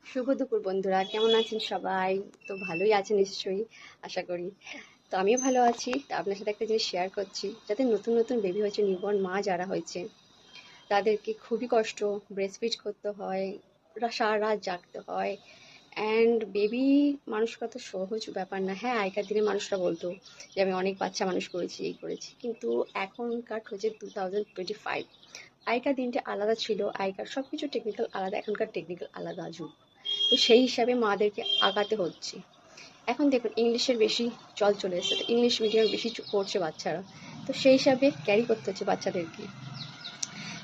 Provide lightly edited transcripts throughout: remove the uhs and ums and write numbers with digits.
শুভ দুপুর বন্ধুরা, কেমন আছেন সবাই? তো ভালোই আছেন নিশ্চয়ই, আশা করি। তো আমিও ভালো আছি। তো আপনার সাথে একটা জিনিস শেয়ার করছি, যাদের নতুন নতুন বেবি হয়েছে, নিউবর্ন মা যারা হয়েছে, তাদেরকে খুবই কষ্ট, ব্রেস্ট ফিড করতে হয়, সারা রাত জাগতে হয়। অ্যান্ড বেবি মানুষ করা তো সহজ ব্যাপার না। হ্যাঁ, আগেকার দিনে মানুষরা বলতো যে আমি অনেক বাচ্চা মানুষ করেছি, এই করেছি, কিন্তু এখনকার হচ্ছে 2025। আগেকার দিনটা আলাদা ছিল, আগেকার সব কিছু টেকনিক্যাল আলাদা, এখনকার টেকনিক্যাল আলাদা যুগ। তো সেই হিসাবে মাদেরকে আগাতে হচ্ছে। এখন দেখুন ইংলিশের বেশি চল চলে এসেছে, তো ইংলিশ মিডিয়ামে বেশি পড়ছে বাচ্চারা। তো সেই হিসাবে ক্যারি করতে হচ্ছে বাচ্চাদেরকে।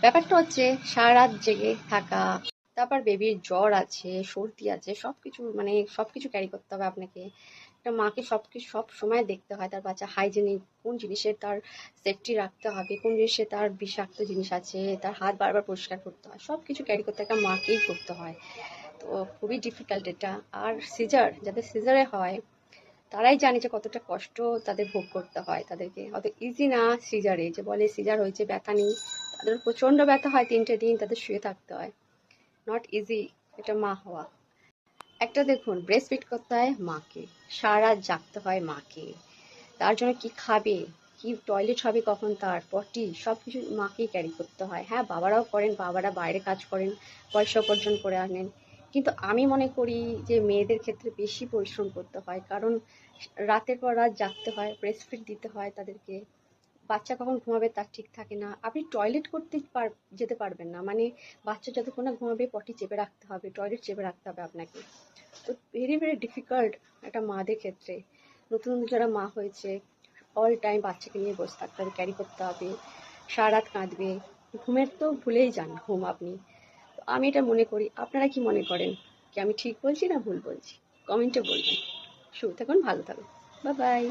ব্যাপারটা হচ্ছে সারা রাত জেগে থাকা, তারপর বেবির জ্বর আছে, সর্দি আছে, সব কিছু মানে সব কিছু ক্যারি করতে হবে আপনাকে। একটা মাকে সব কিছু সব সময় দেখতে হয়, তার বাচ্চা হাইজেনিক, কোন জিনিসের তার সেফটি রাখতে হবে, কোন জিনিসে তার বিষাক্ত জিনিস আছে, তার হাত বারবার পরিষ্কার করতে হয়, সব কিছু ক্যারি করতে একটা মাকেই করতে হয়। তো খুবই ডিফিকাল্ট এটা। আর সিজার, যাদের সিজারে হয় তারাই জানে যে কতটা কষ্ট তাদের ভোগ করতে হয়, তাদেরকে অত ইজি না। সিজারে যে বলে সিজার হয়েছে ব্যথা নেই, তাদের প্রচণ্ড ব্যথা হয়, 3টে দিন তাদের শুয়ে থাকতে হয়। নট ইজি এটা মা হওয়া। একটা দেখুন, ব্রেস্ট ফিড করতে হয় মাকে, সারা রাত জাগতে হয় মাকে, তার জন্য কি খাবে, কি টয়লেট হবে, কখন তার পটি, সব কিছু মাকেই ক্যারি করতে হয়। হ্যাঁ, বাবারাও করেন, বাবারা বাইরে কাজ করেন, পয়সা উপার্জন করে আনেন, কিন্তু আমি মনে করি যে মেয়েদের ক্ষেত্রে বেশি পরিশ্রম করতে হয়, কারণ রাতের পর রাত জাগতে হয়, ব্রেস্ট ফিড দিতে হয় তাদেরকে। বাচ্চা কখন ঘুমাবে তার ঠিক থাকে না, আপনি টয়লেট করতে যেতে পারবেন না, মানে বাচ্চা যতক্ষণ না ঘুমাবে পটি চেপে রাখতে হবে, টয়লেট চেপে রাখতে হবে আপনাকে। তো ভেরি ভেরি ডিফিকাল্ট একটা মাদের ক্ষেত্রে। নতুন নতুন যারা মা হয়েছে, অল টাইম বাচ্চাকে নিয়ে বসে থাকতে হবে, ক্যারি করতে হবে, সারা রাত কাঁদবে, ঘুমের তো ভুলেই যান ঘুম আপনি। তো আমি এটা মনে করি, আপনারা কি মনে করেন, কি আমি ঠিক বলছি না ভুল বলছি? কমেন্টে বলবেন। শুরু থাকুন, ভালো থাকুন, বাই বাই।